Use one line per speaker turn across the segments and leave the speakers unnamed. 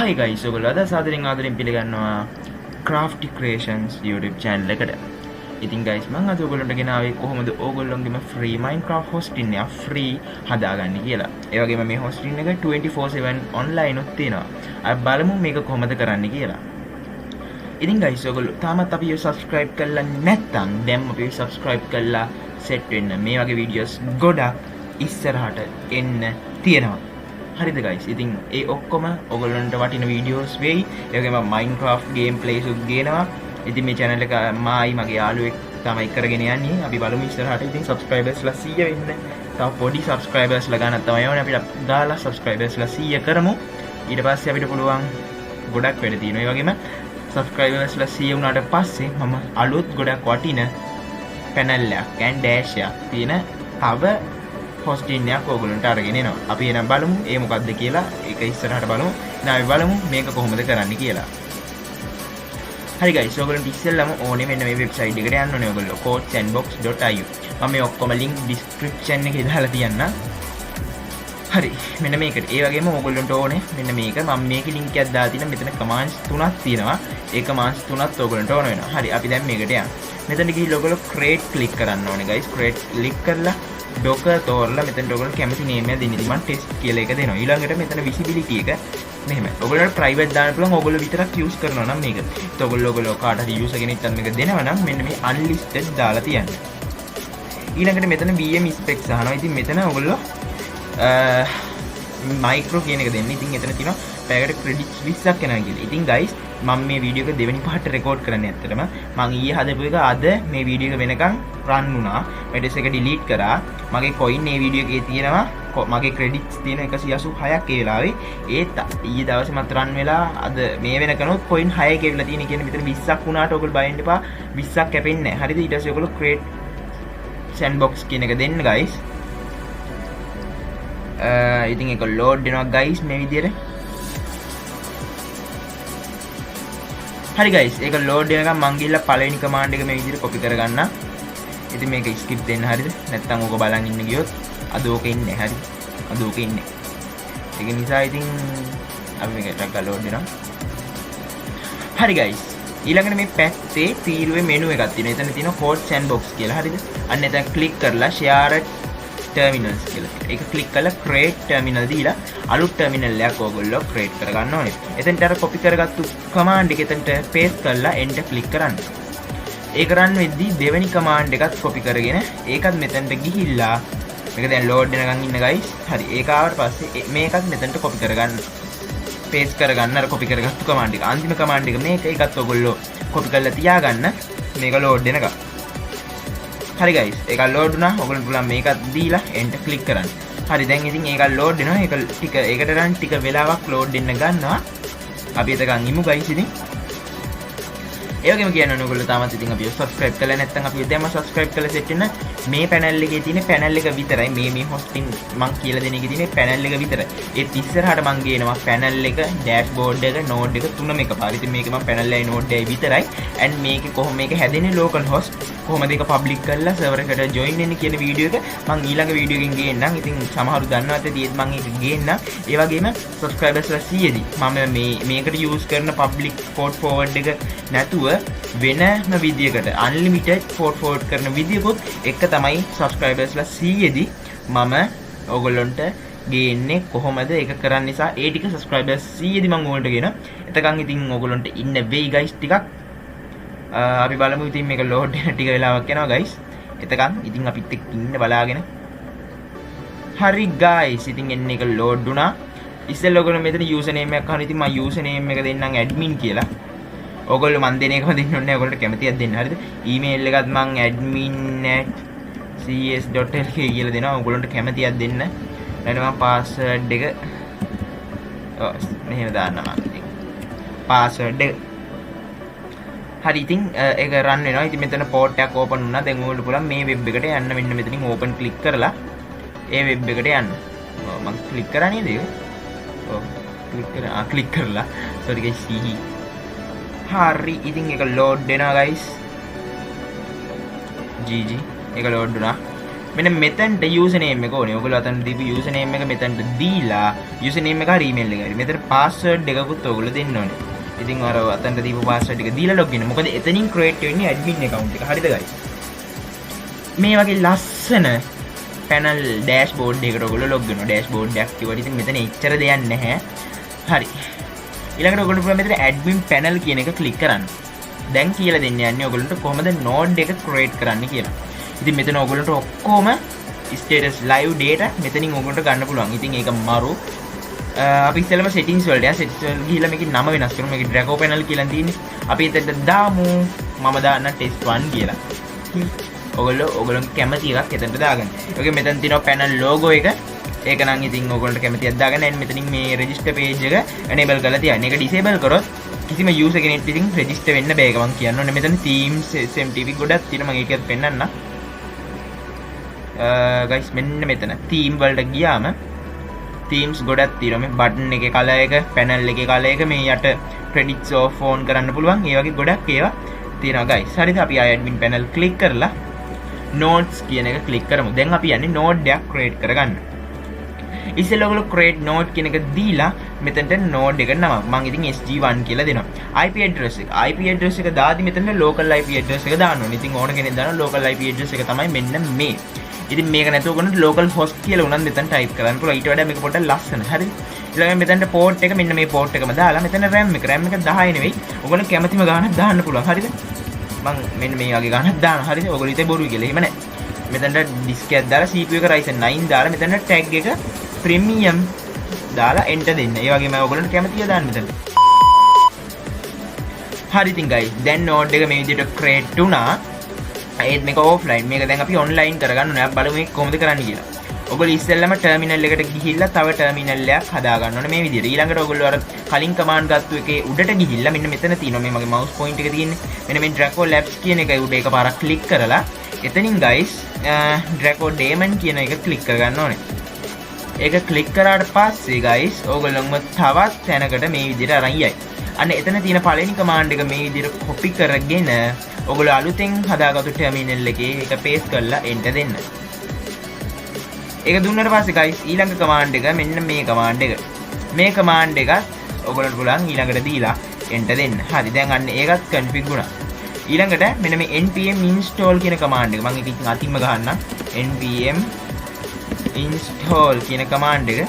Hi guys, ඔයගොල්ලෝ අද සාදරයෙන් ආදරෙන් පිළිගන්නවා Crafty Creations YouTube channel එකට. ඉතින් guys මම අද ඔයගොල්ලන්ට ගෙනාවේ කොහොමද ඕගොල්ලොන්ගේම free Minecraft hosting එක free හදාගන්නේ කියලා. ඒ වගේම මේ hosting එක 24/7 online උත් තියෙනවා. අපි බලමු මේක කොහොමද කරන්නේ කියලා. ඉතින් guys ඔයගොල්ලෝ තාමත් අපිව subscribe කරලා නැත්නම් දැන් අපිව subscribe කරලා set වෙන්න. මේ වගේ videos ගොඩක් ඉස්සරහට එන්න තියෙනවා. හරිද guys ඉතින් ඒ ඔක්කොම ඔයගොල්ලන්ට වටින වීඩියෝස් වෙයි. ඒ වගේම Minecraft gameplays උත් ගේනවා. ඉතින් මේ channel එක මායි මගේ යාළුවෙක් තමයි කරගෙන යන්නේ. අපි බලමු ඉස්සරහට ඉතින් subscribers ලා 100 වෙන්න. තව පොඩි subscribers ලා ගන්න තමයි ඕනේ. අපිට දාලා subscribers ලා 100 කරමු. ඊට පස්සේ අපිට පුළුවන් ගොඩක් වැඩ තියෙනවා. ඒ වගේම subscribers ලා 100 වුණාට පස්සේ මම අලුත් ගොඩක් වටින panel එකක් and dash එකක් තියෙන තව hosting එකක් ඔයගොල්ලන්ට අරගෙන එනවා. අපි එනම් බලමු ඒ මොකක්ද කියලා. ඒක ඉස්සරහට බලමු. දැන් අපි බලමු මේක කොහොමද කරන්නේ කියලා. හරි guys ඔයගොල්ලන්ට ඉස්සෙල්ලාම ඕනේ මෙන්න මේ website එකට යන්න ඕනේ ඔයගොල්ලෝ codesandbox.io. මම මේ ඔක්කොම link description එකේ දාලා තියන්නම්. හරි මෙන්න මේකට. ඒ වගේම ඔයගොල්ලන්ට ඕනේ මෙන්න මේක. මම මේකේ link එකක් දාලා තිනවා. මෙතන commands තුනක් තියෙනවා. ඒ commands තුනත් ඔයගොල්ලන්ට ඕන වෙනවා. හරි අපි දැන් මේකට යමු. මෙතන ගිහින් ඔයගොල්ලෝ create click කරන්න ඕනේ guys. create click කරලා docker තෝරලා මෙතනට ඔයගොල්ලෝ කැමති name එක දෙන්න. ඉතින් මම test කියලා එක දෙනවා. ඊළඟට මෙතන visibility එක මෙහෙම. ඔයගොල්ලෝ private දාන්න පුළුවන්. ඔයගොල්ලෝ විතරක් use කරනවා නම් මේක. ඒත් ඔයගොල්ලෝ කාට හරි user කෙනෙක්ට මේක දෙනවා නම් මෙන්න මේ unlisted දාලා තියන්න. ඊළඟට මෙතන VM specs අහනවා. ඉතින් මෙතන ඔයගොල්ලෝ micro කියන එක දෙන්න. ඉතින් එතන තියෙනවා පැයකට credits 20ක් යනවා කියලා. ඉතින් guys මම මේ වීඩියෝ එක දෙවෙනි පාට රෙකෝඩ් කරන්නේ ඇත්තටම මම ඊයේ හදපු එක අද මේ වීඩියෝ එක වෙනකන් run වුණා. මෙඩස් එක delete කරා. මගේ coin මේ වීඩියෝ එකේ තියෙනවා. මගේ credits තියෙන 186ක් ඒ වෙලාවේ. ඒත් ඊයේ දවසේ මත් run වෙලා අද මේ වෙනකනොත් coin 6 කෙවිලා තියෙන කියන්නේ මෙතන 20ක් වුණාට ඔයගොල්ලෝ බයින්න එපා. 20ක් කැපෙන්නේ නැහැ. හරිද? ඊට පස්සේ ඔයගොල්ලෝ create sandbox කියන එක දෙන්න guys. ඉතින් ඒක load වෙනවා guys මේ විදිහට. හරි guys ඒක load වෙනකම් මං ගිහලා පළවෙනි command එක මේ විදිහට copy කරගන්න. ඉතින් මේක skip දෙන්න හරිද? නැත්නම් ඕක බලන් ඉන්න ගියොත් අද ඕක ඉන්නේ හරි. අද ඕක ඉන්නේ. ඒක නිසා ඉතින් අපි මේක ටක් ගාලා load වෙනවා. හරි guys ඊළඟට මේ පැත්තේ තීරුවේ menu එකක් තියෙනවා. එතන තියෙනවා code sandbox කියලා. හරිද? අන්න එතන click කරලා share terminals කියලා. ඒක click කරලා create terminal දීලා අලුත් terminal එකක් ඕගොල්ලෝ create කරගන්න ඕනේ. එතෙන්ට අර copy කරගත්තු command එක එතනට paste කරලා enter click කරන්න. ඒක run වෙද්දී දෙවෙනි command එකත් copy කරගෙන ඒකත් මෙතනට ගිහිල්ලා මේක දැන් load වෙනකන් ඉන්න guys. හරි ඒක ආවට පස්සේ මේකත් මෙතනට copy කරගන්න. paste කරගන්න අර copy කරගත්තු command එක. අන්තිම command එක මේක ඒකත් ඕගොල්ලෝ copy කරලා තියාගන්න මේක load වෙනකන්. හරි guys ඒක load වුණා. ඔයගොල්ලෝ පුළුවන් මේකත් දීලා enter click කරන්න. හරි දැන් ඉතින් ඒක load වෙනවා. ඒක ටික ඒකට run ටික වෙලාවක් load වෙන්න ගන්නවා. අපි එතකන් ඉමු guys ඉතින්. ඒ වගේම කියන්න ඕනේ ඔයගොල්ලෝ තාමත් ඉතින් අපිව subscribe කරලා නැත්නම් අපි දැන්ම subscribe කරලා set වෙන්න. මේ panel එකේ තියෙන panel එක විතරයි මේ hosting මං කියලා දෙන එකේ තියෙන panel එක විතරයි. ඒත් ඉස්සරහට මං ගේනවා panel එක, dashboard එක, node එක තුනම එකපාර. ඉතින් මේකේ මං panel එකයි node එකයි විතරයි. and මේකේ කොහොම මේක හැදෙන්නේ local host කොහොමද ඒක public කරලා server එකට join වෙන්නේ කියන වීඩියෝ එක මං ඊළඟ වීඩියෝ එකකින් ගේන්නම්. ඉතින් සමහරු දන්නවත් ඇති මං ඒක ගේන්නම්. ඒ වගේම subscribers ලා 100 දී මම මේකට use කරන public port forward එක නැතුව වෙනම විදියකට unlimited port forward කරන විදියකුත් එක තමයි subscribers ලා 100 දී මම ඕගොල්ලන්ට ගේන්නේ කොහොමද ඒක කරන්න නිසා ඒ ටික subscribers 100 දී මම ඕගොල්ලන්ට ගේනවා. එතකන් ඉතින් ඕගොල්ලන්ට ඉන්න වෙයි guys ටිකක්. අපි බලමු ඉතින් මේක load වෙන ටික වෙලාවක් යනවා guys. එතකන් ඉතින් අපිත් එක්ක ඉන්න බලාගෙන. හරි guys ඉතින් එන්නේ එක load වුණා. ඉස්සෙල්ලා ඔයගොල්ලෝ මෙතන username එකක් අහන ඉතින් මම username එක දෙන්නම් admin කියලා. ඔයගොල්ලෝ මන් දෙන එකම දෙන්න ඕනේ. ඔයගොල්ලන්ට කැමතියක් දෙන්න හරිද? email එකත් මම admin@cs.lk කියලා දෙනවා. ඔයගොල්ලන්ට කැමතියක් දෙන්න. ඊට මම password එක මෙහෙම දාන්නම් මම ඉතින්. password එක හරි ඉතින් ඒක run වෙනවා. ඉතින් මෙතන port එකක් open වුණා. දැන් ඔයගොල්ලෝ පුළුවන් මේ web එකට යන්න. මෙන්න මෙතනින් open click කරලා ඒ web එකට යන්න. මම click කරා නේද ඒක? ඔව් click කරලා sorry guys හරි ඉතින් ඒක load වෙනවා guys. GG ඒක load වුණා. මෙන්න මෙතනට යූසර් නේම් එක ඕනේ. ඔයගොල්ලෝ අතන දීපු යූසර් නේම් එක මෙතනට දීලා යූසර් නේම් එක හරි ඊමේල් එක හරි. මෙතන පාස්වර්ඩ් එකකුත් ඔයගොල්ලෝ දෙන්න ඕනේ. ඉතින් අර අතනට දීපු පාස්වර්ඩ් එක දීලා ලොග් ඉන්න. මොකද එතනින් ක්‍රියේට් වෙන්නේ ඇඩ්මින් account එක. හරිද guys? මේ වගේ ලස්සන panel dashboard එකකට ඔයගොල්ලෝ ලොග් වෙනවා. dashboard එකක් කිව්වට ඉතින් මෙතන එච්චර දෙයක් නැහැ. හරි. ඊළඟට ඔයගොල්ලෝ පුළුවන් මෙතන admin panel කියන එක ක්ලික් කරන්න. දැන් කියලා දෙන්න යන්නේ ඔයගොල්ලන්ට කොහොමද node එක create කරන්න කියලා. ඉතින් මෙතන ඔයගොල්ලන්ට ඔක්කොම status live data මෙතනින් ඔයගොල්ලන්ට ගන්න පුළුවන්. ඉතින් ඒක මරු අපි ඉස්සෙල්ලාම settings වලට යන්න. settings වල ගිහිල්ලා මේකේ නම වෙනස් කරමු. මේකේ Draco panel කියලා තියෙන්නේ. අපි එතනට දාමු. මම දාන්න test 1 කියලා. ඔයගොල්ලෝ කැමති එකක් එතනට දාගන්න. ඒකේ මෙතන තියෙනවා panel logo එක. ඒක නම් ඉතින් ඔයගොල්ලන්ට කැමතියක් දාගන්න. and මෙතනින් මේ register page එක enable කරලා තියන්න. ඒක disable කරොත් කිසිම user කෙනෙක් ඉතින් register වෙන්න බෑ. ඒක මම කියන්න ඕනේ. මෙතන themes SMTP ගොඩක් තියෙනවා. මම ඒකත් පෙන්නන්න. guys මෙන්න මෙතන theme වලට ගියාම themes ගොඩක් තියෙනවා. මේ button එකේ color එක, panel එකේ color එක, මේ යට credits off on කරන්න පුළුවන්. ඒ වගේ ගොඩක් ඒවා තියෙනවා guys. හරිද? අපි admin panel click කරලා nodes කියන එක click කරමු. දැන් අපි යන්නේ node එකක් create කරගන්න. ඉස්සෙල්ලා ඔයගොල්ලෝ create node කියන එක දීලා මෙතනට node එකට නමක් මම ඉතින් SG1 කියලා දෙනවා. IP address එක දාදි මෙතන local IP address එක දාන්න ඕනේ. ඉතින් ඕන කෙනෙක් දානවා local IP address එක තමයි මෙන්න මේ. ඉතින් මේක නැතුව ඔයගොල්ලෝ local host කියලා උනන් මෙතන type කරන්න පුළුවන්. ඊට වඩා මේක පොඩ්ඩක් ලස්සන. හරිද? ඊළඟට මෙතනට port එක මෙන්න මේ port එකම දාලා මෙතන RAM එක 10 නෙවෙයි. ඔයගොල්ලෝ කැමතිම ගානක් දාන්න පුළුවන්. හරිද? මම මෙන්න මේ වගේ ගානක් දානවා. හරිද? ඔයගොල්ලෝ හිතේ බොරුයි කියලා. එහෙම නැහැ. මෙතනට disk එකක් දාලා CPU එක Ryzen 9 දාලා මෙතන tag එක premium දාලා enter දෙන්න. ඒ වගේම ඔයගොල්ලන්ට කැමතිය දාන්න මෙතන. හරි ඉතින් guys දැන් node එක මේ විදිහට create වුණා. ඒත් මේක offline. මේක දැන් අපි online කරගන්න ඕනේ. අපි බලමු මේක කොහොමද කරන්න කියලා. ඔයගොල්ලෝ ඉස්සෙල්ලාම terminal එකට ගිහිල්ලා තව terminal එකක් හදා ගන්න ඕනේ මේ විදිහට. ඊළඟට ඔයගොල්ලෝ අර කලින් command ගත්තු එකේ උඩට ගිහිල්ලා මෙන්න මෙතන තියෙනවා මේ මගේ mouse point එක තියෙන්නේ. මෙන්න මේ Draco Labs කියන එකයි උඩ එකපාරක් click කරලා එතනින් guys Draco Daemon කියන එක click කරගන්න ඕනේ. ඒක ක්ලික් කරාට පස්සේ guys ඕගොල්ලෝම තවත් තැනකට මේ විදිහට අරන් යයි. අන්න එතන තියෙන පළවෙනි command එක මේ විදිහට copy කරගෙන ඕගොල්ලෝ අලුතෙන් හදාගත්තු terminal එකේ ඒක paste කරලා enter දෙන්න. ඒක දුන්නාට පස්සේ guys ඊළඟ command එක මෙන්න මේ command එක. මේ command එක ඕගොල්ලන්ට පුළුවන් ඊළඟට දීලා enter දෙන්න. හරි දැන් අන්න ඒකත් config වුණා. ඊළඟට මෙන්න මේ npm install කියන command එක මම ඒක ඉතින් අතින්ම ගහන්නම්. npm install කියන command එක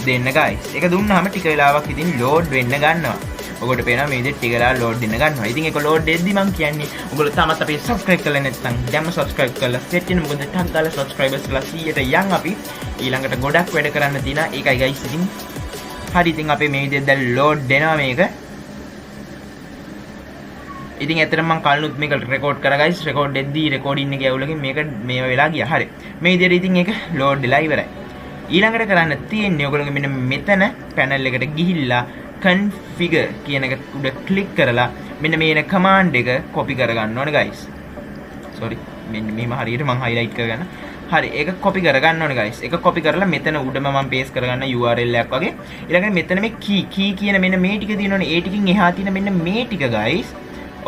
දෙන්න guys. ඒක දුන්නාම ටික වෙලාවක් ඉතින් load වෙන්න ගන්නවා. ඔයගොල්ලෝ පේනවා මේ විදිහට ටික වෙලාවක් load දෙන්න ගන්නවා. ඉතින් ඒක load දෙද්දි මම කියන්නේ ඔයගොල්ලෝ තාමත් අපේ subscribe කරලා නැත්නම් දැන්ම subscribe කරලා set වෙන මොකද ටක් ගාලා subscribers ලා 100ට යන් අපි ඊළඟට ගොඩක් වැඩ කරන්න තියෙනවා. ඒකයි guys ඉතින් හරි ඉතින් අපේ මේ විදිහට දැන් load දෙනවා මේක. ඉතින් ඇත්තටම මම කලිනුත් මේක රෙකෝඩ් කරා guys. රෙකෝඩ් දෙද්දී රෙකෝඩින් එකේ ඇවුලකින් මේක මේව වෙලා ගියා. හරි. මේ විදිහට ඉතින් ඒක load වෙලා ඉවරයි. ඊළඟට කරන්න තියෙන්නේ ඔයගොල්ලෝ මෙන්න මෙතන panel එකට ගිහිල්ලා configure කියන එක උඩ click කරලා මෙන්න මේන command එක copy කරගන්න ඕනේ guys. sorry. මෙන්න මෙහෙම හරියට මම highlight කරගන්න. හරි. ඒක copy කරගන්න ඕනේ guys. ඒක copy කරලා මෙතන උඩම මම paste කරගන්න URL එකක් වගේ. ඊළඟට මෙතන මේ key කියන මෙන්න මේ ටික තියෙනවනේ. ඒ ටිකෙන් එහා තියෙන මෙන්න මේ ටික guys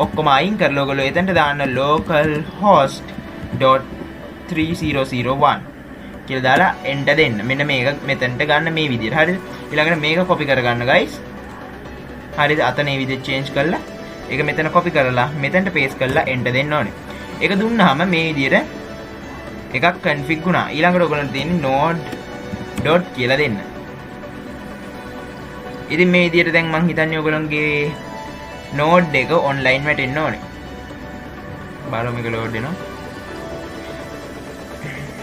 ඔක්කොම අයින් කරලා ඔයගොල්ලෝ එතනට දාන්න localhost.3001 කියලා දාලා enter දෙන්න. මෙන්න මේක මෙතනට ගන්න මේ විදිහට. හරිද? ඊළඟට මේක copy කරගන්න guys. හරිද? අතන මේ විදිහට change කරලා ඒක මෙතන copy කරලා මෙතනට paste කරලා enter දෙන්න ඕනේ. ඒක දුන්නාම මේ විදිහට එකක් config වුණා. ඊළඟට ඔයගොල්ලන්ට තියෙන්නේ node dot කියලා දෙන්න. ඉතින් මේ විදිහට දැන් මම හිතන්නේ ඔයගොල්ලන්ගේ node එක online වැටෙන්න ඕනේ. බලමු මේක load වෙනවා.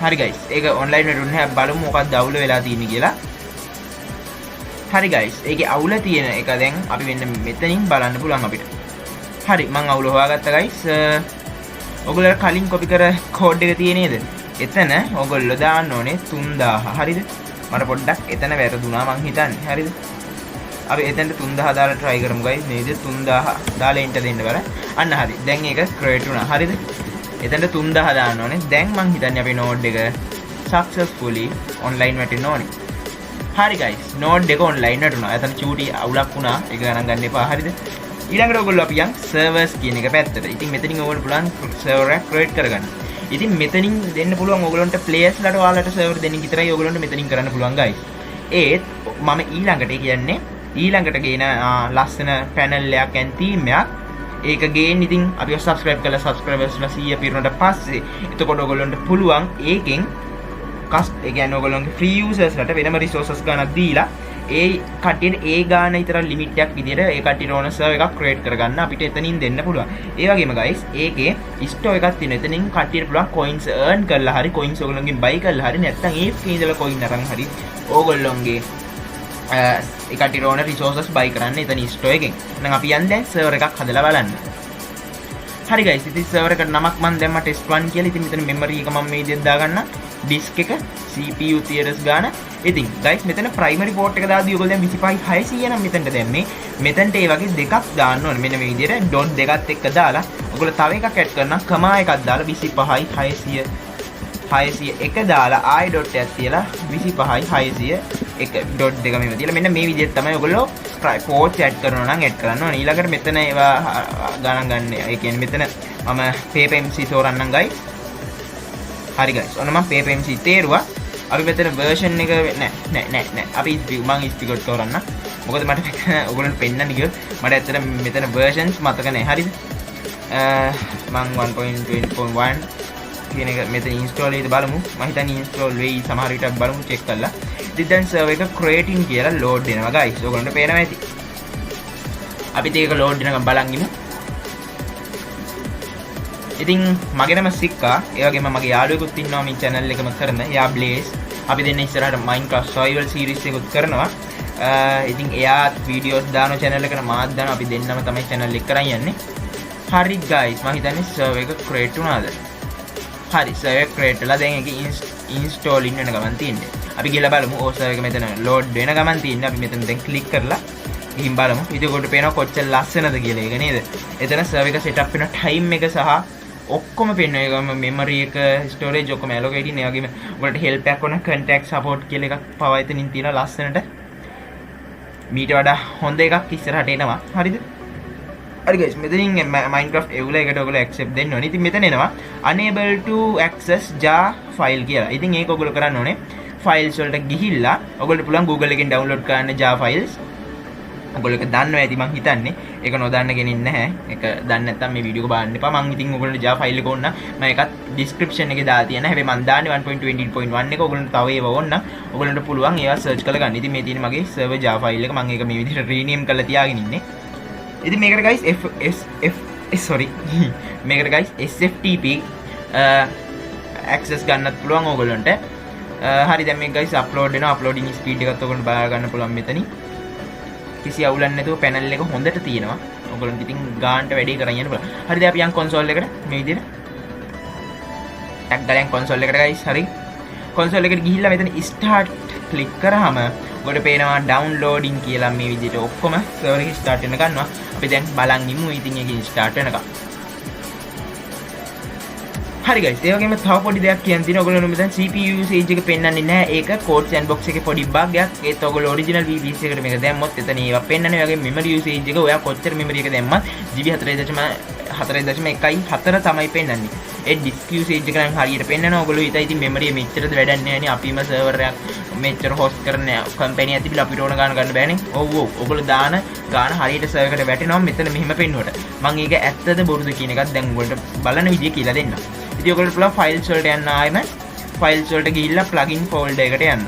හරි guys. ඒක online වැටුනේ නැහැ. බලමු මොකක්ද අවුල වෙලා තියෙන්නේ කියලා. හරි guys. ඒකේ අවුල තියෙන එක දැන් අපි මෙතනින් බලන්න පුළුවන් අපිට. හරි මම අවුල හොයාගත්තා guys. ඔයගොල්ලෝ කලින් copy කර code එක තියෙන්නේ නේද? එතන ඔයගොල්ලෝ දාන්න ඕනේ 3000. හරිද? මට පොඩ්ඩක් එතන වැරදුනා මං හිතන්නේ. හරිද? අපි එතනට 3000 දාලා try කරමු guys. මේ විදිහට 3000 දාලා enter දෙන්න බෑ. අන්න හරි. දැන් ඒක create වුණා. හරිද? එතනට 3000 දාන්න ඕනේ. දැන් මං හිතන්නේ අපේ node එක successfully online වැටෙන්න ඕනේ. හරි guys. node එක online වැටුණා. එතන චූටි අවුලක් වුණා. ඒක ගණන් ගන්න එපා. හරිද? ඊළඟට ඔයගොල්ලෝ අපි යන් servers කියන එක පැත්තට. ඉතින් මෙතනින් ඔයගොල්ලෝ පුළුවන් server එකක් create කරගන්න. ඉතින් මෙතනින් දෙන්න පුළුවන් ඕගොල්ලන්ට ප්ලේයර්ස්ලාට ඔයාලට සර්වර් දෙන්නින් විතරයි ඕගොල්ලන්ට මෙතනින් කරන්න පුළුවන් guys. ඒත් මම ඊළඟට ගේන ලස්සන පැනල් එකක් and theme එකක් ඒක ගේන්න ඉතින් අපිව subscribe කරලා subscribersලා 100 පිරුණාට පස්සේ එතකොට ඔයගොල්ලන්ට පුළුවන් ඒකෙන් ඒ කියන්නේ ඔයගොල්ලන්ගේ free usersලාට වෙනම resources ගන්නක් දීලා ඒ කට්ටියට ඒ ගාන විතර limit එකක් විදියට ඒ කට්ටියට ඕන server එකක් create කරගන්න අපිට එතනින් දෙන්න පුළුවන්. ඒ වගේම guys ඒකේ store එකක් තියෙනවා. එතනින් කට්ටියට පුළුවන් coins earn කරලා හරි coins ඔයගොල්ලන්ගෙන් buy කරලා හරි නැත්නම් AFK ඉඳලා coin අරන් හරි ඕගොල්ලන්ගේ ඒ කට්ටියට ඕන resources buy කරන්න එතන store එකෙන්. එහෙනම් අපි යන්න දැන් server එකක් හදලා බලන්න. හරි guys ඉතින් server එකට නමක් මම දැම්මා test 1 කියලා. ඉතින් මෙතන memory එක මම මේ විදිහට දාගන්න. disk එක CPU theaters ගාන. ඉතින් guys මෙතන primary port එක දාද්දී ඔයගොල්ලෝ දැන් 25600 නම් මෙතනට දැම්මේ. මෙතනට ඒ වගේ දෙකක් දාන්න ඕනේ. මෙන්න මේ විදිහට dot දෙකත් එක්ක දාලා ඔයගොල්ලෝ තව එකක් add කරනවා. කමා එකක් දාලා 25600 දාලා ආයි dot එකක් තියලා 25600 dot දෙක මෙහෙම තියලා මෙන්න මේ විදිහට තමයි ඔයගොල්ලෝ port add කරනවා නම් add කරන්න ඕනේ. ඊළඟට මෙතන ඒවා ගණන් ගන්න. ඒ කියන්නේ මෙතන මම PaperMC තෝරන්නම් guys. හරි guys. ඔන්න මම PaperMC තේරුවා. අපි මෙතන version එක නෑ. අපි මම ස්ටිකර් තෝරන්න. මොකද මට ඔයගොල්ලන්ට පෙන්නන්න ගියොත් මට ඇත්තට මෙතන versions මතක නෑ. හරිද? මම 1.20.1 කියන එක මෙතන install වෙයිද බලමු. මම හිතන්නේ install වෙයි සමහර විට බලමු check කරලා. ඉතින් දැන් server එක creating කියලා load වෙනවා guys. ඔයගොල්ලන්ට පේනවා ඇති. අපිත් ඒක load වෙනකම් බලන් ඉමු. ඉතින් මගේ නම සික්කා. ඒ වගේම මගේ යාළුවෙකුත් ඉන්නවා මේ channel එකම කරන. එයා Blaze. අපි දෙන්න ඉස්සරහට Minecraft survival series එකකුත් කරනවා. ඉතින් එයාත් videos දානවා channel එකට මාත් දානවා. අපි දෙන්නම තමයි channel එක කරන් යන්නේ. හරි guys මම හිතන්නේ server එක create වුණාද? හරි server එක create වෙලා දැන් ඒක installing වෙන ගමන් තියෙන්නේ. අපි ගිහලා බලමු. ඕ server එක මෙතන load වෙන ගමන් තියෙන්නේ. අපි මෙතන දැන් click කරලා ගිහින් බලමු. ඉතින් ඔකට පේනවා කොච්චර ලස්සනද කියලා ඒක නේද? එතන server එක setup වෙන time එක සහ ඔක්කොම පේනවා. ඒකම memory එක storage ඔක්කොම allocate ඉන්නේ. ඒ වගේම ඔයාලට help එකක් ඕන contact support කියලා එකක් පවා එතනින් තියෙනවා ලස්සනට. මීට වඩා හොඳ එකක් ඉස්සරහට එනවා. හරිද? හරි guys මෙතනින් Minecraft එවුලා එකට ඔයගොල්ලෝ accept දෙන්න ඕනේ. ඉතින් මෙතන එනවා unable to access jar file කියලා. ඉතින් ඒක ඔයගොල්ලෝ කරන්න ඕනේ files වලට ගිහිල්ලා ඔයගොල්ලෝ පුළුවන් Google එකෙන් download කරන්න jar files. ඔයගොල්ලෝ ඒක දන්නවා ඇති මං හිතන්නේ. ඒක නොදන්න කෙනෙක් නැහැ. ඒක දන්නේ නැත්නම් මේ වීඩියෝ එක බලන්න එපා. මං ඉතින් ඔයගොල්ලෝ jar file එක ඕන මම ඒකත් description එකේ දාලා තියෙනවා. හැබැයි මං දාන්නේ 1.20.1 එක. ඔයගොල්ලන්ට තව ඒවා ඕන නම් ඔයගොල්ලන්ට පුළුවන් ඒවා search කරලා ගන්න. ඉතින් මේ තියෙන මගේ server jar file එක මං ඒක මේ විදිහට rename කරලා තියාගෙන ඉන්නේ. ඉතින් මේකට guys මේකට guys SFTP access ගන්නත් පුළුවන් ඕගොල්ලන්ට. හරි දැන් මේක guys upload වෙනවා. uploading speed එකත් ඔයගොල්ලන්ට බලා ගන්න පුළුවන් මෙතනින්. කිසි අවුලක් නැතුව panel එක හොඳට තියෙනවා. ඔයගොල්ලන්ට ඉතින් ගානට වැඩේ කරන් යන්න පුළුවන්. හරි දැන් අපි යන් console එකට මේ විදිහට. ටැග් ගලෙන් console එකට guys. හරි. console එකට ගිහිල්ලා මෙතන start click කරාම ඔකට පේනවා downloading කියලා මේ විදිහට ඔක්කොම server එක start වෙන ගන්නවා. අපි දැන් බලන් ඉමු ඉතින් ඒක start වෙනකම්. හරි guys ඒ වගේම තව පොඩි දෙයක් කියන්න තියෙනවා. ඔයගොල්ලෝ මෙතන CPU usage එක පෙන්වන්නේ නැහැ. ඒක code sandbox එකේ පොඩි bug එකක්. ඒත් ඔයගොල්ලෝ original VPC එකට මේක දැම්මොත් එතන ඒවා පෙන්වන්නේ. ඒ වගේම memory usage එක ඔයා කොච්චර memory එක දැම්මත් GB 4.4 තමයි පෙන්වන්නේ. ඒ disk usage එක නම් හරියට පෙන්වනවා. ඔයගොල්ලෝ හිතා ඉතින් memory මෙච්චරද වැඩක් නැහැ නේ. අපිම server එකක් මෙච්චර host කරන company එකක් තිබිලා අපිට ඕන ගාන ගන්න බෑනේ. ඔව් ඔයගොල්ලෝ දාන ගාන හරියට server එකට වැටෙනවා. මෙතන මෙහෙම පෙන්නුවට. මම ඒක ඇත්තද බොරුද කියන එකත් දැන් ඔයගොල්ලන්ට බලන විදිය කියලා දෙන්නම්. ඉතින් ඔයගොල්ලෝ පුළුවන් files වලට යන්න ආයෙම files වලට ගිහිල්ලා plugin folder එකට යන්න.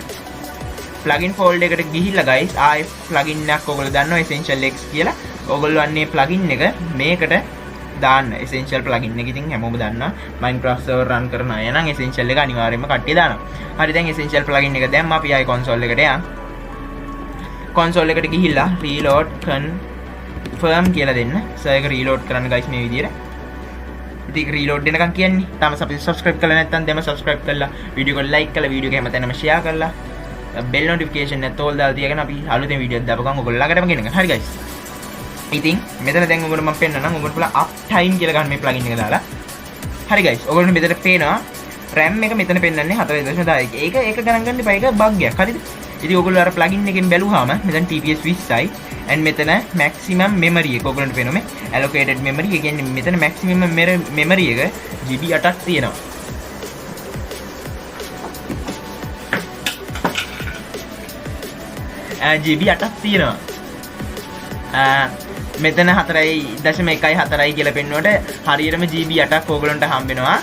plugin folder එකට ගිහිල්ලා guys ආයෙ plugin එකක් ඔයගොල්ලෝ දන්නවා essential x කියලා. ඔයගොල්ලෝ අන්නේ plugin එක මේකට දාන්න. essential plugin එක ඉතින් හැමෝම දන්නවා. Minecraft server run කරන අය නම් essential එක අනිවාර්යයෙන්ම කට්ටිය දානවා. හරි දැන් essential plugin එක දැම්ම අපි ආයෙ console එකට යන්න. console එකට ගිහිල්ලා reload confirm කියලා දෙන්න. server එක reload කරන්න guys මේ විදියට. ඉතින් reload වෙනකන් කියන්නේ. තාම subscribe කරලා නැත්නම් දැන්ම subscribe කරලා වීඩියෝ එක like කරලා වීඩියෝ එක හැමතැනම share කරලා bell notification එකත් all දාලා තියාගෙන අපි අලුතෙන් වීඩියෝ එකක් දාපුවම ඔයගොල්ලෝ ළඟටම ගෙනගන්න. හරි guys. ඉතින් මෙතන දැන් ඔයගොල්ලෝ මම පෙන්නන්නම්. ඔයගොල්ලෝ පුළුවන් up time කියලා ගන්න මේ plugin එක දාලා. හරි guys. ඔයගොල්ලෝ මෙතන පේනවා RAM එක මෙතන පෙන්නන්නේ 4.10. ඒක ගණන් ගන්න එපා. ඒක bug එකක්. හරිද? ඉතින් ඔයගොල්ලෝ අර plugin එකෙන් බැලුවාම මෙතන TPS 20යි and මෙතන maximum memory එක ඔයගොල්ලන්ට පේනවා මේ allocated memory. ඒ කියන්නේ මෙතන maximum memory එක GB 8ක් තියෙනවා. GB 8ක් තියෙනවා. මෙතන 4.1.4යි කියලා පෙන්වුවට හරියටම GB 8ක් ඕගලන්ට හම්බ වෙනවා.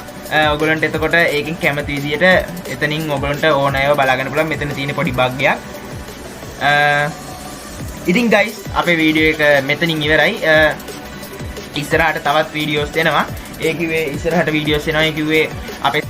ඕගලන්ට එතකොට ඒකෙන් කැමති විදියට එතනින් ඕගලන්ට ඕන ඒවා බලාගන්න පුළුවන්. මෙතන තියෙන පොඩි බග් එකක්. ඉතින් guys අපේ වීඩියෝ එක මෙතනින් ඉවරයි. ඉස්සරහට තවත් වීඩියෝස් එනවා. ඒ කිව්වේ ඉස්සරහට වීඩියෝස් එනවා. ඒ කිව්වේ අපේ